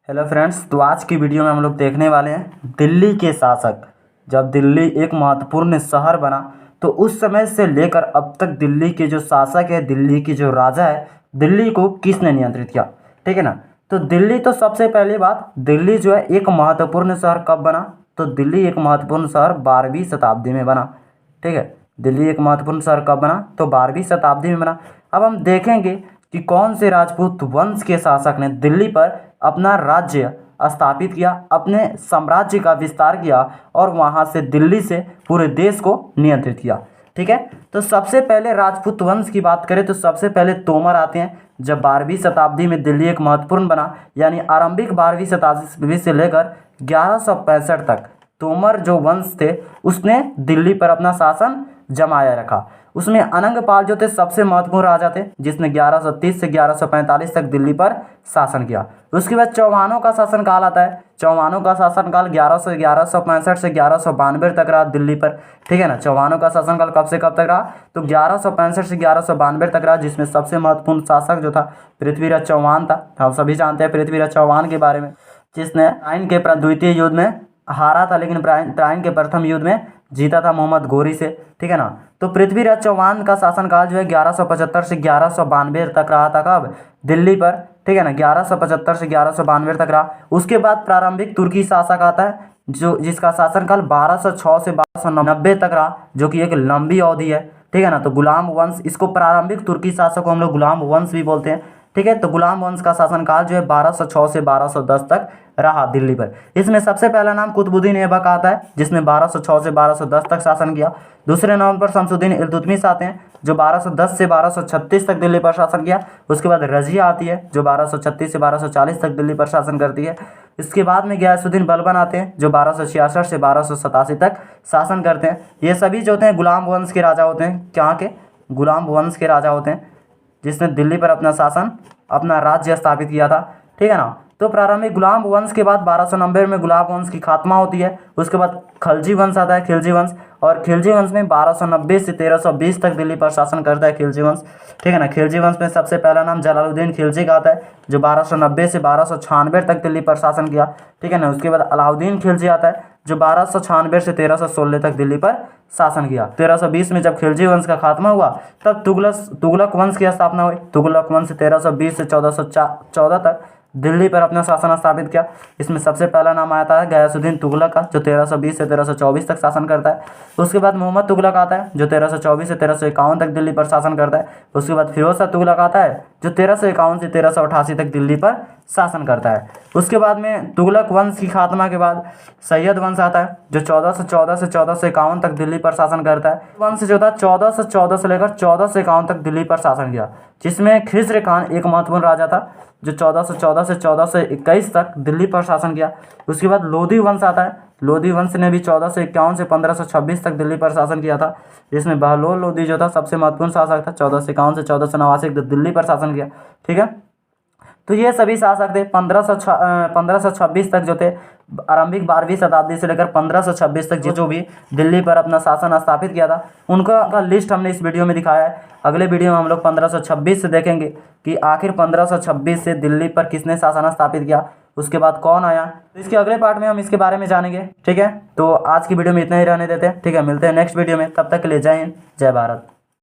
Hello friends, तो आज की वीडियो में हम लोग देखने वाले हैं दिल्ली के शासक। जब दिल्ली एक महत्वपूर्ण शहर बना तो उस समय से लेकर अब तक दिल्ली के जो शासक है, दिल्ली की जो राजा है, दिल्ली को किसने नियंत्रित किया। ठीक है ना। तो दिल्ली, तो सबसे पहली बात, दिल्ली जो है एक महत्वपूर्ण शहर कब बना, तो दिल्ली एक महत्वपूर्ण शहर 12वीं शताब्दी में बना। ठीक है, दिल्ली एक महत्वपूर्ण शहर कब बना, तो 12वीं शताब्दी में बना। अब हम देखेंगे कि कौन से राजपूत वंश के शासक ने दिल्ली पर अपना राज्य स्थापित किया, अपने साम्राज्य का विस्तार किया और वहाँ से दिल्ली से पूरे देश को नियंत्रित किया। ठीक है, तो सबसे पहले राजपूत वंश की बात करें तो सबसे पहले तोमर आते हैं। जब 12वीं शताब्दी में दिल्ली एक महत्वपूर्ण बना, यानी आरंभिक 12वीं शताब्दी से लेकर 1165 तक तोमर जो वंश थे उसने दिल्ली पर अपना शासन जमाया रखा। उसमें अनंगपाल जो थे सबसे महत्वपूर्ण राजा थे, जिसने 1130 से 1145 तक दिल्ली पर शासन किया। उसके बाद चौहानों का शासनकाल आता है। चौहानों का शासनकाल 1165 से 1192 तक रहा दिल्ली पर। ठीक है ना। चौहानों का शासनकाल कब से कब तक रहा, तो 1165 से 1192 तक रहा, जिसमें सबसे महत्वपूर्ण शासक जो था पृथ्वीराज चौहान था। हम सभी जानते हैं पृथ्वीराज चौहान के बारे में, जिसने ट्राइन के द्वितीय युद्ध में हारा था, लेकिन ट्राइन के प्रथम युद्ध में जीता था मोहम्मद घोरी से। ठीक है ना। तो पृथ्वीराज चौहान का शासनकाल जो है 1175 से 1192 तक रहा था। कब, दिल्ली पर। ठीक है ना, 1175 से 1192 तक रहा। उसके बाद प्रारंभिक तुर्की शासक आता है, जो जिसका शासनकाल 1206 से 1290 तक रहा, जो कि एक लंबी अवधि है। ठीक है ना। तो गुलाम वंश, इसको प्रारंभिक तुर्की शासक को हम लोग गुलाम वंश भी बोलते हैं। ठीक है, तो गुलाम वंश का शासनकाल जो है 1206 से 1210 तक रहा दिल्ली पर। इसमें सबसे पहला नाम कुतुबुद्दीन ऐबक आता है, जिसने 1206 से 1210 तक शासन किया। दूसरे नंबर पर शमसुद्दीन इल्तुतमिश आते हैं, जो 1210 से 1236 तक दिल्ली पर शासन किया। उसके बाद रजिया आती है, जो 1236 से 1240 तक दिल्ली पर शासन करती है। इसके बाद में गयासुद्दीन बलबन आते हैं, जो 1266 से 1287 तक शासन करते हैं। ये सभी जो होते हैं गुलाम वंश के राजा होते हैं। क्या के, गुलाम वंश के राजा होते हैं, जिसने दिल्ली पर अपना शासन, अपना राज्य स्थापित किया था। ठीक है ना। तो प्रारंभिक गुलाम वंश के बाद 1290 में गुलाम वंश की खात्मा होती है। उसके बाद खलजी वंश आता है, खिलजी वंश, और खिलजी वंश में 1290 से 1320 तक दिल्ली पर शासन करता है खिलजी वंश। ठीक है ना। खिलजी वंश में सबसे पहला नाम जलालुद्दीन खिलजी का आता है, जो 1290 से 1296 तक दिल्ली पर शासन किया। ठीक है ना। उसके बाद अलाउद्दीन खिलजी आता है, जो 1296 से 1316 तक दिल्ली पर शासन किया। 1320 में जब खिलजी वंश का खात्मा हुआ, तब तुगलक वंश की स्थापना हुई। तुगलक वंश 1320 से 1414 तक दिल्ली पर अपना शासन स्थापित किया। इसमें सबसे पहला नाम आता है गयासुद्दीन तुगलक का, जो 1320 से 1324 तक शासन करता है। उसके बाद मोहम्मद तुगलक आता है, जो 1324 से 1351 तक दिल्ली पर शासन करता है। उसके बाद फिरोज शाह तुगलक आता है, जो 1351 से 1388 तक दिल्ली पर शासन करता है। उसके बाद में तुगलक वंश की खात्मा के बाद सैयद वंश आता है, जो 1414 से 1451 तक दिल्ली पर शासन करता है। वंश जो था 1414 से लेकर 1451 तक दिल्ली पर शासन किया, जिसमें खिस्र खान एक महत्वपूर्ण राजा था, जो 1414 से 1421 तक दिल्ली पर शासन किया। उसके बाद लोधी वंश आता है। लोधी वंश ने भी 1451 से 1526 तक दिल्ली पर शासन किया था, जिसमें बहलोल लोधी जो था सबसे महत्वपूर्ण शासक था। 1451 से 1489 तक दिल्ली पर शासन किया। ठीक है। तो ये सभी शासक थे 1526 तक जो थे, आरंभिक 12वीं शताब्दी से लेकर 1526 तक जो भी दिल्ली पर अपना शासन स्थापित किया था, उनका लिस्ट हमने इस वीडियो में दिखाया है। अगले वीडियो में हम लोग 1526 से देखेंगे कि आखिर 1526 से दिल्ली पर किसने शासन स्थापित किया, उसके बाद कौन आया। तो इसके अगले पार्ट में हम इसके बारे में जानेंगे। ठीक है, तो आज की वीडियो में इतना ही रहने देते हैं। ठीक है, मिलते हैं नेक्स्ट वीडियो में। तब तक के लिए जय हिंद, जय भारत।